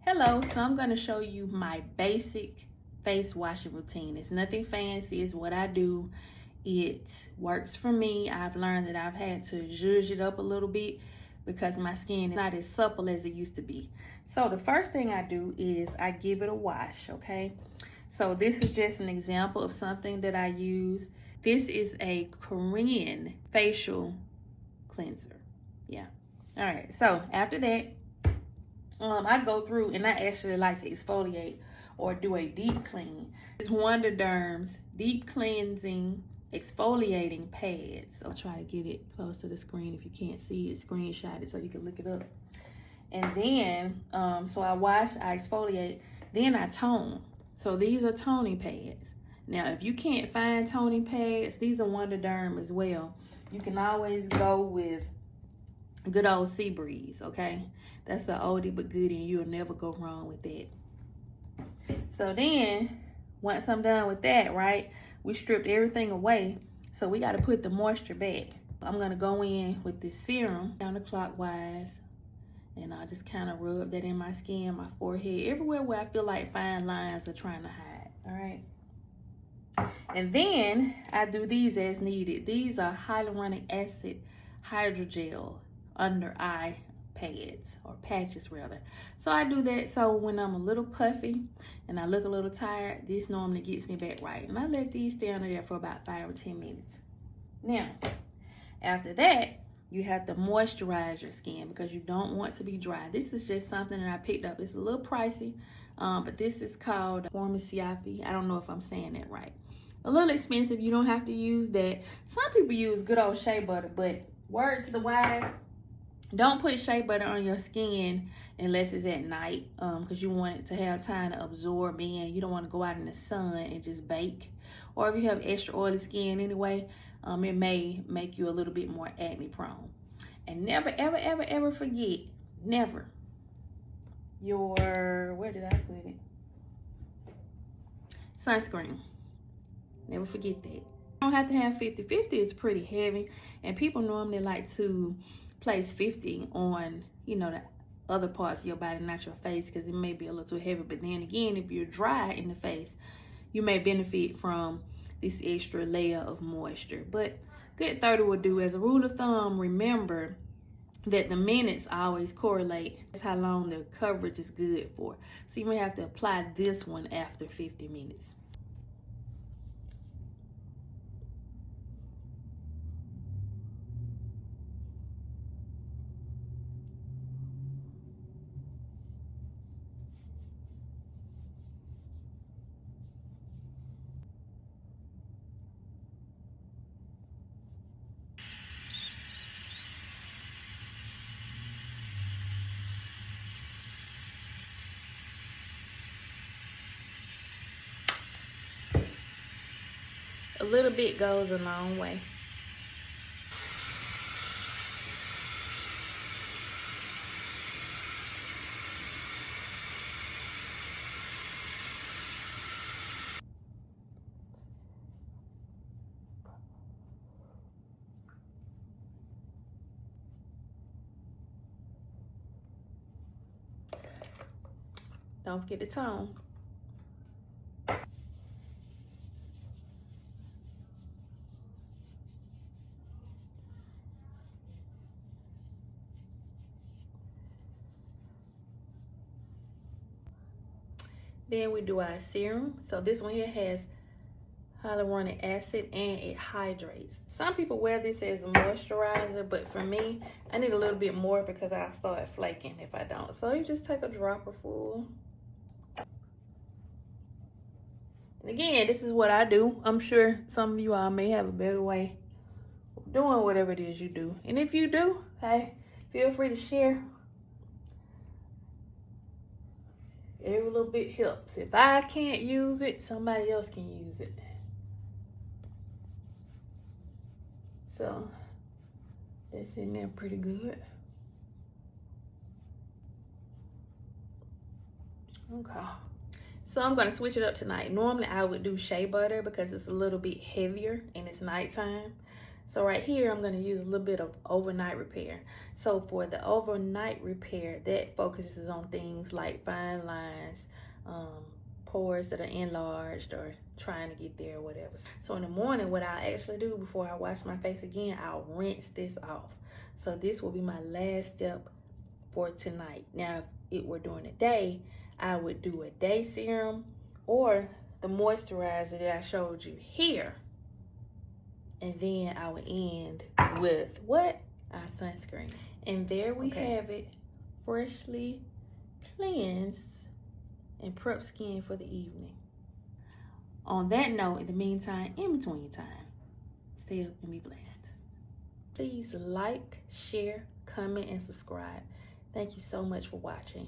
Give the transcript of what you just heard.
Hello, so I'm going to show you my basic face washing routine. It's nothing fancy, it's what I do. It works for me. I've learned that I've had to zhuzh it up a little bit because my skin is not as supple as it used to be. So the first thing I do is I give it a wash, okay? So this is just an example of something that I use. This is a Korean facial cleanser. Yeah. All right, so after that, I go through and I actually like to exfoliate or do a deep clean. It's Wonderderm's deep cleansing exfoliating pads. I'll try to get it close to the screen. If you can't see it, screenshot it so you can look it up. And then, so I wash, I exfoliate, then I tone. So these are toning pads. Now, if you can't find toning pads, these are Wonderderm as well. You can always go with good old Seabreeze, okay? That's an oldie but goodie, and you'll never go wrong with that. So then, once I'm done with that, right, we stripped everything away, so we got to put the moisture back. I'm going to go in with this serum counterclockwise, and I'll just kind of rub that in my skin, my forehead, everywhere where I feel like fine lines are trying to hide, all right? And then I do these as needed. These are Hyaluronic Acid Hydrogel under eye pads or patches rather. So I do that so when I'm a little puffy and I look a little tired, this normally gets me back right. And I let these stay under there for about 5 or 10 minutes. Now, after that, you have to moisturize your skin because you don't want to be dry. This is just something that I picked up. It's a little pricey, but this is called Serum. I don't know if I'm saying that right. A little expensive. You don't have to use that. Some people use good old shea butter, but word to the wise, don't put shea butter on your skin unless it's at night, because you want it to have time to absorb in. You don't want to go out in the sun and just bake. Or if you have extra oily skin anyway, it may make you a little bit more acne prone. And never, ever, ever, ever forget, never, where did I put it? Sunscreen. Never forget that. You don't have to have 50. 50 is pretty heavy, and people normally like to place 50 on, the other parts of your body, not your face, because it may be a little too heavy. But then again, if you're dry in the face, you may benefit from this extra layer of moisture. But good 30 will do. As a rule of thumb, remember that the minutes always correlate. That's how long the coverage is good for. So you may have to apply this one after 50 minutes. A little bit goes a long way. Don't forget the tone. Then we do our serum. So this one here has hyaluronic acid and it hydrates. Some people wear this as a moisturizer, but for me, I need a little bit more because I start flaking if I don't. So you just take a dropper full. And again, this is what I do. I'm sure some of you all may have a better way of doing whatever it is you do. And if you do, hey, feel free to share. Every little bit helps. If I can't use it, somebody else can use it. So that's in there pretty good. Okay. So I'm gonna switch it up tonight. Normally I would do shea butter because it's a little bit heavier and it's nighttime. So right here, I'm going to use a little bit of overnight repair. So for the overnight repair, that focuses on things like fine lines, pores that are enlarged or trying to get there or whatever. So in the morning, what I actually do before I wash my face again, I'll rinse this off. So this will be my last step for tonight. Now, if it were during the day, I would do a day serum or the moisturizer that I showed you here. And then I would end with what? Our sunscreen. And there we have it, freshly cleansed and prep skin for the evening. On that note, in the meantime, in between time, stay up and be blessed. Please like, share, comment, and subscribe. Thank you so much for watching.